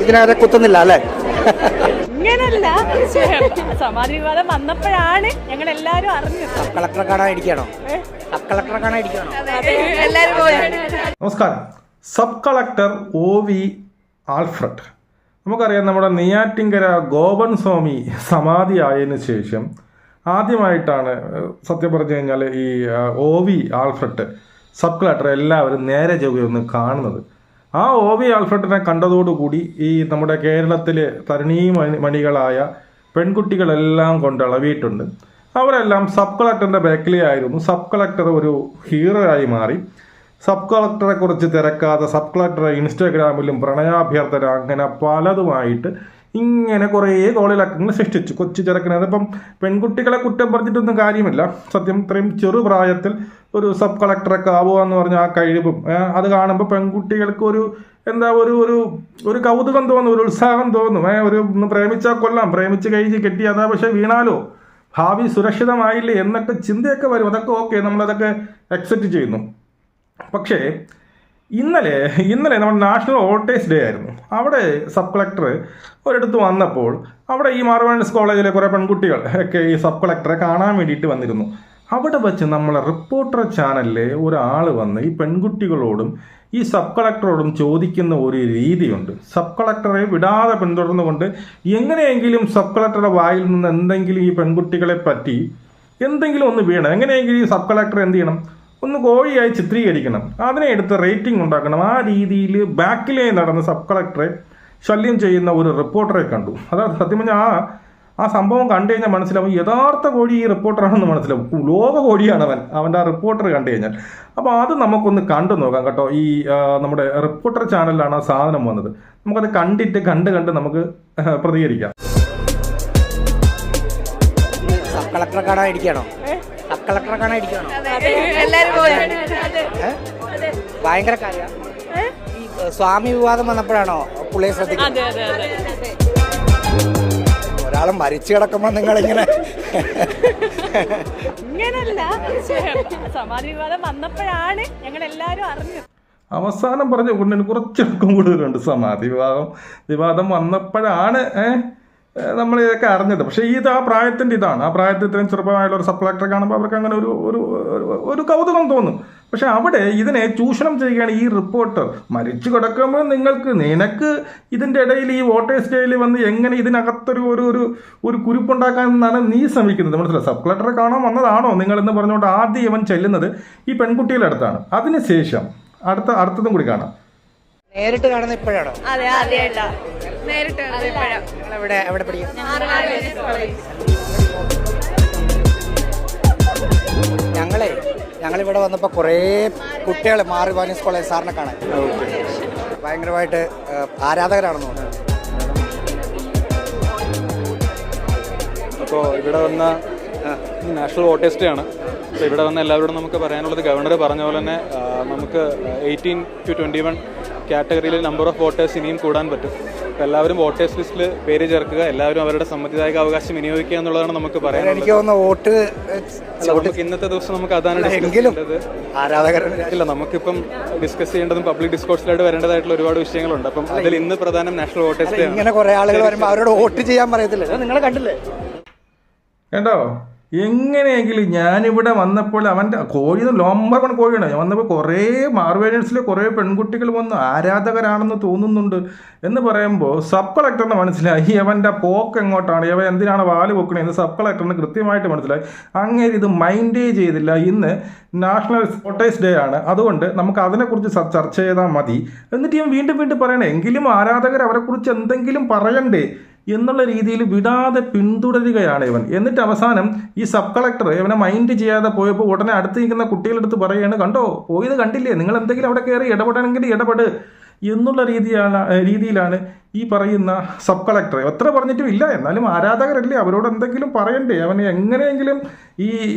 ഇതിനകത്ത് കുത്തുന്നില്ല അല്ലേ? ഇങ്ങനല്ല, സമാധി വിവാദം വന്നപ്പോഴാണ് ഞങ്ങൾ എല്ലാരും അറിഞ്ഞത്. സബ് കളക്ടറെ കാണാനിരിക്കണോ? സബ് കളക്ടറെ കാണാനിരിക്കണോ? നമസ്കാരം. സബ് കളക്ടർ OV ആൽഫ്രഡ്, നമുക്കറിയാം നമ്മുടെ നെയ്യാറ്റിൻകര ഗോപൻ സ്വാമി സമാധിയായതിനു ശേഷം ആദ്യമായിട്ടാണ് സത്യം പറഞ്ഞു കഴിഞ്ഞാൽ ഈ OV ആൽഫ്രഡ് സബ് കളക്ടർ എല്ലാവരും നേരെ ചൊവ്വയൊന്ന് കാണുന്നത്. ആ OV ആൽഫ്രഡിനെ കണ്ടതോടുകൂടി ഈ നമ്മുടെ കേരളത്തിലെ തരുണീമണികളായ പെൺകുട്ടികളെല്ലാം കൊണ്ടിളവിയിട്ടുണ്ട്. അവരെല്ലാം സബ് കളക്ടറിൻ്റെ ബാക്കിലേ ആയിരുന്നു. സബ് കളക്ടർ ഒരു ഹീറോ ആയി മാറി. സബ് കളക്ടറെ കുറിച്ച് തിരക്കാതെ സബ് കളക്ടറെ ഇൻസ്റ്റാഗ്രാമിലും പ്രണയാഭ്യർത്ഥന അങ്ങനെ പലതുമായിട്ട് ഇങ്ങനെ കുറേ കോളിളക്കങ്ങൾ സൃഷ്ടിച്ചു. കൊച്ചു ചെറുക്കനത് ഇപ്പം പെൺകുട്ടികളെ കുറ്റം പറഞ്ഞിട്ടൊന്നും കാര്യമില്ല. സത്യം ഇത്രയും ചെറുപ്രായത്തിൽ ഒരു സബ് കളക്ടറൊക്കെ ആവുക എന്ന് പറഞ്ഞ ആ കഴിവും അത് കാണുമ്പോൾ പെൺകുട്ടികൾക്ക് ഒരു എന്താ ഒരു ഒരു ഒരു കൗതുകം തോന്നും, ഒരു ഉത്സാഹം തോന്നും. ഒന്ന് പ്രേമിച്ചാൽ കൊല്ലാം, പ്രേമിച്ച് കഴിഞ്ഞ് കെട്ടി അതാ പക്ഷെ വീണാലോ ഭാവി സുരക്ഷിതമായില്ലേ എന്നൊക്കെ ചിന്തയൊക്കെ വരും. അതൊക്കെ ഓക്കെ, നമ്മളതൊക്കെ അക്സെപ്റ്റ് ചെയ്യുന്നു. പക്ഷേ ഇന്നലെ നമ്മുടെ നാഷണൽ വോട്ടേഴ്സ് ഡേ ആയിരുന്നു. അവിടെ സബ് കളക്ടർ ഒരിടത്ത് വന്നപ്പോൾ അവിടെ ഈ മാർവാൻസ് കോളേജിലെ കുറേ പെൺകുട്ടികൾ ഒക്കെ ഈ സബ് കളക്ടറെ കാണാൻ വേണ്ടിയിട്ട് വന്നിരുന്നു. അവിടെ വെച്ച് നമ്മളെ റിപ്പോർട്ടർ ചാനലിലെ ഒരാൾ വന്ന് ഈ പെൺകുട്ടികളോടും ഈ സബ് കളക്ടറോടും ചോദിക്കുന്ന ഒരു രീതിയുണ്ട്. സബ് കളക്ടറെ വിടാതെ പിന്തുടർന്നുകൊണ്ട് എങ്ങനെയെങ്കിലും സബ് കളക്ടറുടെ വായിൽ നിന്ന് എന്തെങ്കിലും ഈ പെൺകുട്ടികളെ പറ്റി എന്തെങ്കിലും ഒന്ന് വീണം എങ്ങനെയെങ്കിലും ഈ സബ് കളക്ടർ എന്ത് ചെയ്യണം, ഒന്ന് കോഴിയായി ചിത്രീകരിക്കണം, അതിനെ എടുത്ത് റേറ്റിംഗ് ഉണ്ടാക്കണം. ആ രീതിയിൽ ബാക്കിലേ നടന്ന് സബ് കളക്ടറെ ശല്യം ചെയ്യുന്ന ഒരു റിപ്പോർട്ടറെ കണ്ടു. അതായത് സത്യം പറഞ്ഞാൽ ആ സംഭവം കണ്ടു കഴിഞ്ഞാൽ മനസ്സിലാവും യഥാർത്ഥ കോഴി ഈ റിപ്പോർട്ടറാണെന്ന് മനസ്സിലാവും. ലോക കോഴിയാണ് അവൻ്റെ ആ റിപ്പോർട്ടർ കണ്ടു കഴിഞ്ഞാൽ. അപ്പോൾ അത് നമുക്കൊന്ന് കണ്ടു നോക്കാം കേട്ടോ. ഈ നമ്മുടെ റിപ്പോർട്ടർ ചാനലിലാണ് ആ സാധനം വന്നത്. നമുക്കത് കണ്ട് നമുക്ക് പ്രതികരിക്കാം. സബ് കളക്ടറെ കാണാനിരിക്കണോ? സബ് കളക്ടറെ കാണാനിരിക്കണോ? ഭയങ്കര കാര്യം. ഈ സ്വാമി വിവാദം വന്നപ്പോഴാണോ പുള്ളിയെ ശ്രദ്ധിക്കുന്നത്? ഒരാൾ മരിച്ചു കിടക്കുമ്പോൾ നിങ്ങളിങ്ങനെ ഇങ്ങനല്ല, സമാധി വിവാദം വന്നപ്പോഴാണ് ഞങ്ങൾ എല്ലാരും അറിഞ്ഞത്. അവസാനം പറഞ്ഞ കൊണ്ടിന് കുറച്ചെടുക്കും കൂടുതലുണ്ട്. സമാധി വിവാദം വന്നപ്പോഴാണ് നമ്മൾ ഇതൊക്കെ അറിഞ്ഞത്. പക്ഷേ ഇത് ആ പ്രായത്തിൻ്റെ ഇതാണ്. ആ പ്രായത്തിൽ ഇത്രയും ചെറുപ്പമായുള്ള ഒരു സബ് കളക്ടറെ കാണുമ്പോൾ അവർക്ക് അങ്ങനെ ഒരു കൗതുകം തോന്നും. പക്ഷെ അവിടെ ഇതിനെ ചൂഷണം ചെയ്യുകയാണ് ഈ റിപ്പോർട്ടർ. മരിച്ചു കിടക്കുമ്പോൾ നിനക്ക് ഇതിൻ്റെ ഇടയിൽ ഈ വോട്ടേഴ്സ് ഡേയിൽ വന്ന് എങ്ങനെ ഇതിനകത്തൊരു ഒരു കുരുപ്പുണ്ടാക്കാമെന്നാണ് നീ ശ്രമിക്കുന്നത്. മനസ്സിലായി? സബ് കളക്ടറെ കാണാൻ വന്നതാണോ നിങ്ങളെന്ന് പറഞ്ഞുകൊണ്ട് ആദ്യം ഇവൻ ചെല്ലുന്നത് ഈ പെൺകുട്ടികളുടെ അടുത്താണ്. അതിനുശേഷം അടുത്തതും കൂടി കാണാം. നേരിട്ട് കാണുന്ന ഇപ്പോഴാണോ? നേരിട്ട് എവിടെ പഠിക്കും? ഞങ്ങളിവിടെ വന്നപ്പോൾ കുറേ കുട്ടികൾ മാർവാനീസ് കോളേജ് സാറിനെ കാണാൻ ഭയങ്കരമായിട്ട് ആരാധകരാണെന്ന് തോന്നുന്നു. അപ്പോൾ ഇവിടെ വന്ന നാഷണൽ വോട്ടേഴ്സ് ഡേ ആണ്. അപ്പോൾ ഇവിടെ വന്ന എല്ലാവരോടും നമുക്ക് പറയാനുള്ളത് ഗവർണർ പറഞ്ഞ പോലെ തന്നെ നമുക്ക് 18 to 21 കാറ്റഗറിയിൽ നമ്പർ ഓഫ് വോട്ടേഴ്സ് ഇനിയും കൂടാൻ പറ്റും. അപ്പോൾ എല്ലാവരും വോട്ടേഴ്സ് ലിസ്റ്റിൽ പേര് ചേർക്കുക, എല്ലാവരും അവരുടെ സമ്മതിദായക അവകാശം വിനിയോഗിക്കുക എന്നുള്ളതാണ് നമുക്ക് പറയാനുള്ളത്. എനിക്ക് തോന്നുന്നു നമുക്ക് ഇന്നത്തെ ദിവസം നമുക്ക് അതാണ് ഇല്ല, നമുക്കിപ്പം ഡിസ്കസ് ചെയ്യേണ്ടതും പബ്ലിക് ഡിസ്കോഴ്സിലായിട്ട് വരേണ്ടതായിട്ടുള്ള ഒരുപാട് വിഷയങ്ങളുണ്ട്. അപ്പം അതിൽ ഇന്ന് പ്രധാനം നാഷണൽ വോട്ടേഴ്സ് ഡേ ആണ്. ഇങ്ങനെ കുറെ ആളുകൾ വരുമ്പോൾ അവരോട് വോട്ട് ചെയ്യാൻ പറയത്തില്ല. നിങ്ങൾ കണ്ടില്ലേ കേട്ടോ? എങ്ങനെയെങ്കിലും ഞാനിവിടെ വന്നപ്പോൾ അവൻ്റെ കോഴി നമ്പർ 1 കോഴിയാണ്. ഞാൻ വന്നപ്പോൾ കുറേ മാർവേനിയൻസിലെ കുറേ പെൺകുട്ടികൾ വന്ന് ആരാധകരാണെന്ന് തോന്നുന്നുണ്ട് എന്ന് പറയുമ്പോൾ സബ് കളക്ടറിന് മനസ്സിലായി അവൻ്റെ പോക്ക് എങ്ങോട്ടാണ്, അവൻ എന്തിനാണ് വാല് പൊക്കണേന്ന് സബ് കളക്ടറിന് കൃത്യമായിട്ട് മനസ്സിലായി. അങ്ങനെ ഇത് മൈൻഡേ ചെയ്തില്ല. ഇന്ന് നാഷണൽ വോട്ടേഴ്സ് ഡേ ആണ്, അതുകൊണ്ട് നമുക്ക് അതിനെക്കുറിച്ച് ചർച്ച ചെയ്താൽ മതി. എന്നിട്ട് ഞാൻ വീണ്ടും പറയണേ, എങ്കിലും ആരാധകർ അവരെക്കുറിച്ച് എന്തെങ്കിലും പറയണ്ടേ എന്നുള്ള രീതിയിൽ വിടാതെ പിന്തുടരുകയാണ് ഇവൻ. എന്നിട്ട് അവസാനം ഈ സബ് കളക്ടർ ഇവനെ മൈൻഡ് ചെയ്യാതെ പോയപ്പോൾ ഉടനെ അടുത്ത് നിൽക്കുന്ന കുട്ടികളെടുത്ത് പറയുകയാണ്, കണ്ടോ പോയത് കണ്ടില്ലേ, നിങ്ങൾ എന്തെങ്കിലും അവിടെ കയറി ഇടപെടണമെങ്കിൽ ഇടപെട് എന്നുള്ള രീതിയിലാണ് ഈ പറയുന്ന സബ് കളക്ടർ. എത്ര പറഞ്ഞിട്ടും ഇല്ല, എന്നാലും ആരാധകരല്ലേ, അവരോട് എന്തെങ്കിലും പറയണ്ടേ. അവന് എങ്ങനെയെങ്കിലും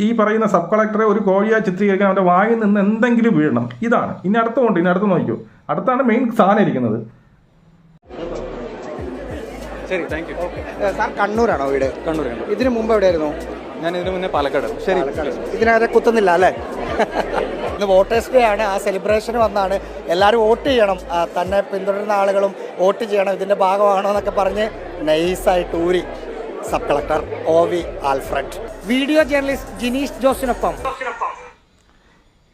ഈ പറയുന്ന സബ് കളക്ടറെ ഒരു കോഴിയായി ചിത്രീകരിക്കാൻ അവൻ്റെ വായിൽ നിന്ന് എന്തെങ്കിലും വീഴണം. ഇതാണ്. ഇനി അടുത്ത് നോക്കിയോ, അടുത്താണ് മെയിൻ സാധനം ഇരിക്കുന്നത്. ശരി, താങ്ക് യു. സാർ കണ്ണൂരാണോ വീട്? കണ്ണൂർ. ഇതിനു മുമ്പ് എവിടെയായിരുന്നു? ഞാൻ ഇതിനു മുന്നേ പാലക്കാട്. ശരി, ഇതിനകത്ത് കുത്തുന്നില്ല അല്ലേ? ഇന്ന് വോട്ടേഴ്സ് ഡേ ആണ്. ആ സെലിബ്രേഷൻ വന്നാണ്. എല്ലാവരും വോട്ട് ചെയ്യണം, തന്നെ പിന്തുടരുന്ന ആളുകളും വോട്ട് ചെയ്യണം, ഇതിൻ്റെ ഭാഗമാണോ എന്നൊക്കെ പറഞ്ഞ് നൈസായിട്ട് ഊരി sub collector OV Alfred. Video journalist Jineesh ജോസിനൊപ്പം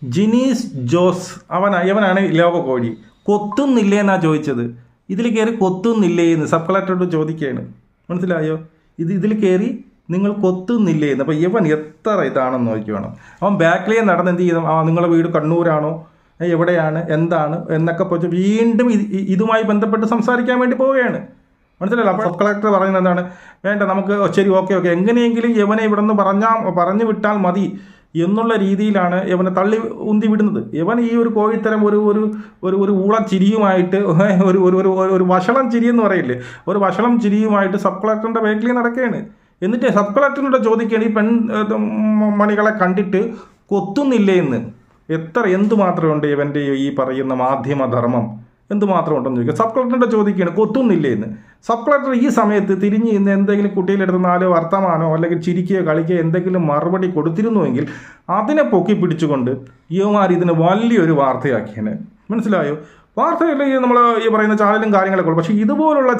ജിനീഷ് ജോസ് ഇവനാണ് ലോക കോഴി. കൊത്തുന്നില്ലേ എന്നാ ചോദിച്ചത്. ഇതിൽ കയറി കൊത്തുന്നില്ലേ എന്ന് സബ് കളക്ടറോട് ചോദിക്കുകയാണ്. മനസ്സിലായോ? ഇതിൽ കയറി നിങ്ങൾ കൊത്തുന്നില്ലേ എന്ന്. അപ്പോൾ ഇവൻ എത്ര ഇതാണെന്ന് നോക്കി വേണം. അവൻ ബാക്കിലേ നടന്ന് എന്ത് ചെയ്തു, നിങ്ങളുടെ വീട് കണ്ണൂരാണോ, എവിടെയാണ്, എന്താണ് എന്നൊക്കെ പോയി വീണ്ടും ഇതുമായി ബന്ധപ്പെട്ട് സംസാരിക്കാൻ വേണ്ടി പോവുകയാണ്. മനസ്സിലല്ലോ? അപ്പോൾ സബ് കളക്ടർ പറയുന്നത് എന്താണ്, വേണ്ട നമുക്ക് ശരി ഓക്കെ എങ്ങനെയെങ്കിലും ഇവനെ ഇവിടെ നിന്ന് പറഞ്ഞു വിട്ടാൽ മതി എന്നുള്ള രീതിയിലാണ് ഇവനെ തള്ളി ഉന്തി വിടുന്നത്. ഇവൻ ഈ ഒരു കോഴിത്തരം ഒരു ഊളച്ചിരിയുമായിട്ട് ഒരു വഷളം ചിരി എന്ന് പറയില്ലേ, ഒരു വഷളം ചിരിയുമായിട്ട് സബ് കളക്ടറിൻ്റെ ബാക്കിൽ നടക്കുകയാണ്. എന്നിട്ട് സബ് കളക്ടറിനോട് ചോദിക്കുകയാണ്, ഈ മണികളെ കണ്ടിട്ട് കൊത്തുന്നില്ലേ എന്ന്. എന്തുമാത്രമുണ്ട് ഇവൻ്റെ ഈ പറയുന്ന മാധ്യമധർമ്മം, എന്തുമാത്രം ഉണ്ടെന്ന് ചോദിക്കുക. സബ് കളക്ടറിൻ്റെ ചോദിക്കുകയാണ് കൊത്തുന്നില്ലേ എന്ന്. സബ് കളക്ടർ ഈ സമയത്ത് തിരിഞ്ഞ് ഇന്ന് എന്തെങ്കിലും കുട്ടിയിലെടുത്ത് 4 വർത്തമാനോ അല്ലെങ്കിൽ ചിരിക്കുകയോ കളിക്കുകയോ എന്തെങ്കിലും മറുപടി കൊടുത്തിരുന്നുവെങ്കിൽ അതിനെ പൊക്കി പിടിച്ചുകൊണ്ട് യുവമാർ ഇതിനെ വലിയൊരു വാർത്തയാക്കിയാണ്. മനസ്സിലായോ? വാർത്തയിൽ നമ്മൾ ഈ പറയുന്ന ചാനലും കാര്യങ്ങളൊക്കെ ഉള്ളു. പക്ഷേ ഇതുപോലുള്ള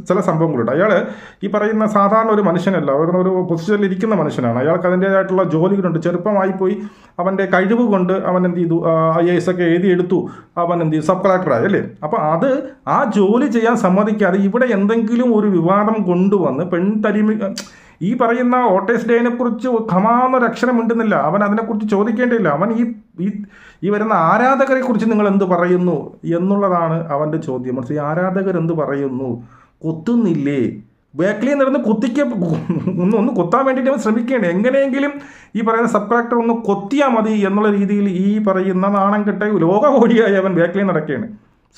ചില സംഭവങ്ങളുണ്ട്. അയാൾ ഈ പറയുന്ന സാധാരണ ഒരു മനുഷ്യനല്ല, ഒരു പൊസിഷനിൽ ഇരിക്കുന്ന മനുഷ്യനാണ്. അയാൾക്ക് അതിൻ്റേതായിട്ടുള്ള ജോലികളുണ്ട്. ചെറുപ്പമായി പോയി അവൻ്റെ കഴിവ് കൊണ്ട് അവൻ എന്ത് ചെയ്തു, IAS ഒക്കെ എഴുതിയെടുത്തു, അവൻ എന്ത് ചെയ്തു, സബ് കളക്ടറായി അല്ലേ. അപ്പോൾ ആ ജോലി ചെയ്യാൻ സമ്മതിക്കാതെ ഇവിടെ എന്തെങ്കിലും ഒരു വിവാദം കൊണ്ടുവന്ന് ഈ പറയുന്ന വോട്ടേഴ്സ് ഡേനെ കുറിച്ച് ഖമാന്നൊരക്ഷരം മിണ്ടുന്നില്ല. അവൻ അതിനെക്കുറിച്ച് ചോദിക്കേണ്ടിയില്ല. അവൻ ഈ വരുന്ന ആരാധകരെ കുറിച്ച് നിങ്ങൾ എന്ത് പറയുന്നു എന്നുള്ളതാണ് അവൻ്റെ ചോദ്യം. ഈ ആരാധകർ എന്ത് പറയുന്നു, കൊത്തുന്നില്ലേ, ബാക്കിൽ നടന്ന് ഒന്ന് കൊത്താൻ വേണ്ടിയിട്ട് അവൻ ശ്രമിക്കുകയാണ്. എങ്ങനെയെങ്കിലും ഈ പറയുന്ന സബ് കളക്ടർ ഒന്ന് കൊത്തിയാൽ മതി എന്നുള്ള രീതിയിൽ ഈ പറയുന്ന നാണം കെട്ട ലോക കോഴിയായി അവൻ ബാക്കിൽ നടക്കുകയാണ്,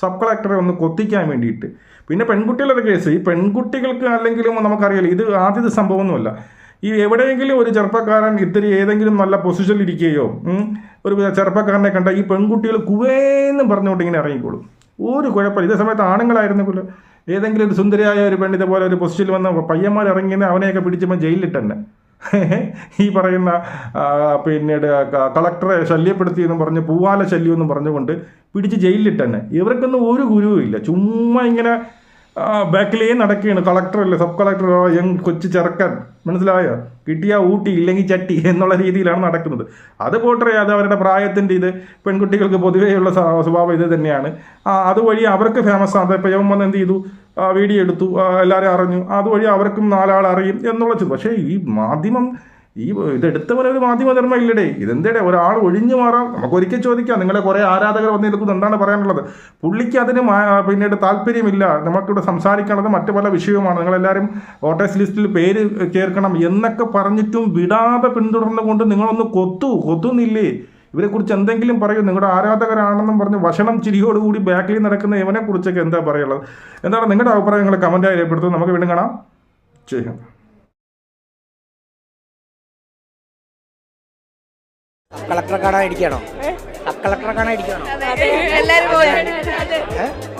സബ് കളക്ടറെ ഒന്ന് കൊത്തിക്കാൻ വേണ്ടിയിട്ട്. പിന്നെ പെൺകുട്ടികളുടെ കേസ്, ഈ പെൺകുട്ടികൾക്ക് അല്ലെങ്കിലും നമുക്കറിയാലോ, ഇത് ആദ്യത്തെ സംഭവമൊന്നുമല്ല. ഈ എവിടെയെങ്കിലും ഒരു ചെറുപ്പക്കാരൻ ഏതെങ്കിലും നല്ല പൊസിഷനിൽ ഇരിക്കുകയോ ഒരു ചെറുപ്പക്കാരനെ കണ്ട ഈ പെൺകുട്ടികൾ കുവേന്നും പറഞ്ഞുകൊണ്ട് ഇങ്ങനെ ഇറങ്ങിക്കോളും, ഒരു കുഴപ്പമില്ല. ഇതേ സമയത്ത് ആണുങ്ങളായിരുന്നെങ്കിലോ ഏതെങ്കിലും ഒരു സുന്ദരിയായ ഒരു പെണ്ണിനെ പോലെ ഒരു പൊസിഷനിൽ വന്ന പയ്യന്മാർ ഇറങ്ങിയെന്ന് അവനെയൊക്കെ പിടിച്ചപ്പോൾ ജയിലിലിട്ടെന്നെ ഈ പറയുന്ന പിന്നീട് കളക്ടറെ ശല്യപ്പെടുത്തിയെന്നും പറഞ്ഞ് പൂവാല ശല്യം എന്നും പറഞ്ഞുകൊണ്ട് പിടിച്ച് ജയിലിലിട്ടെന്നെ. ഇവർക്കൊന്നും ഒരു ഗുരുവുമില്ല, ചുമ്മാ ഇങ്ങനെ ബാക്കിലേ നടക്കുകയാണ്. കളക്ടറല്ലേ, സബ് കളക്ടർ കൊച്ചു ചെറുക്കൻ, മനസ്സിലായോ? കിട്ടിയാൽ ഊട്ടി ഇല്ലെങ്കിൽ ചട്ടി എന്നുള്ള രീതിയിലാണ് നടക്കുന്നത്. അത് പോട്ടെ, അത് അവരുടെ പ്രായത്തിൻ്റെ ഇത്, പെൺകുട്ടികൾക്ക് പൊതുവെയുള്ള സ്വഭാവം ഇത് തന്നെയാണ്. അതുവഴി അവർക്ക് ഫേമസ് ആണ്. ഇപ്പോൾ യവൻ വന്ന് എന്ത് ചെയ്തു, വീഡിയോ എടുത്തു, എല്ലാവരും അറിഞ്ഞു, അതുവഴി അവർക്കും 4 ആൾ അറിയും എന്നുള്ള. പക്ഷേ ഈ മാധ്യമം ഇതെടുത്തവനൊരു മാധ്യമധർമ്മം ഇല്ലടേ. ഇതെന്തേടെ ഒരാൾ ഒഴിഞ്ഞു മാറാം. നമുക്കൊരിക്കൽ ചോദിക്കാം, നിങ്ങളെ കുറേ ആരാധകർ വന്നിരിക്കുന്നത് എന്താണ് പറയാനുള്ളത്? പുള്ളിക്ക് അതിന് പിന്നീട് താല്പര്യമില്ല. നമുക്കിവിടെ സംസാരിക്കേണ്ടത് മറ്റു പല വിഷയവുമാണ്. നിങ്ങളെല്ലാവരും വോട്ടേഴ്സ് ലിസ്റ്റിൽ പേര് ചേർക്കണം എന്നൊക്കെ പറഞ്ഞിട്ടും വിടാതെ പിന്തുടർന്നുകൊണ്ട് നിങ്ങളൊന്ന് കൊത്തുന്നില്ലേ? ഇവരെക്കുറിച്ച് എന്തെങ്കിലും പറയും. നിങ്ങളുടെ ആരാധകരാണെന്നും പറഞ്ഞ് വഷണം ചിരിയോടുകൂടി ബാക്കിൽ നടക്കുന്ന ഇവനെക്കുറിച്ചൊക്കെ എന്താ പറയുള്ളത്? എന്താണ് നിങ്ങളുടെ അഭിപ്രായങ്ങൾ കമൻറ്റായി രേഖപ്പെടുത്തുന്നത്. നമുക്ക് വീണ്ടും കാണാം. ചെയ്യാം. കളക്ടറെ കാണാൻ ഇരിക്കണോ? സബ് കളക്ടറെ കാണാൻ ഇരിക്കണോ?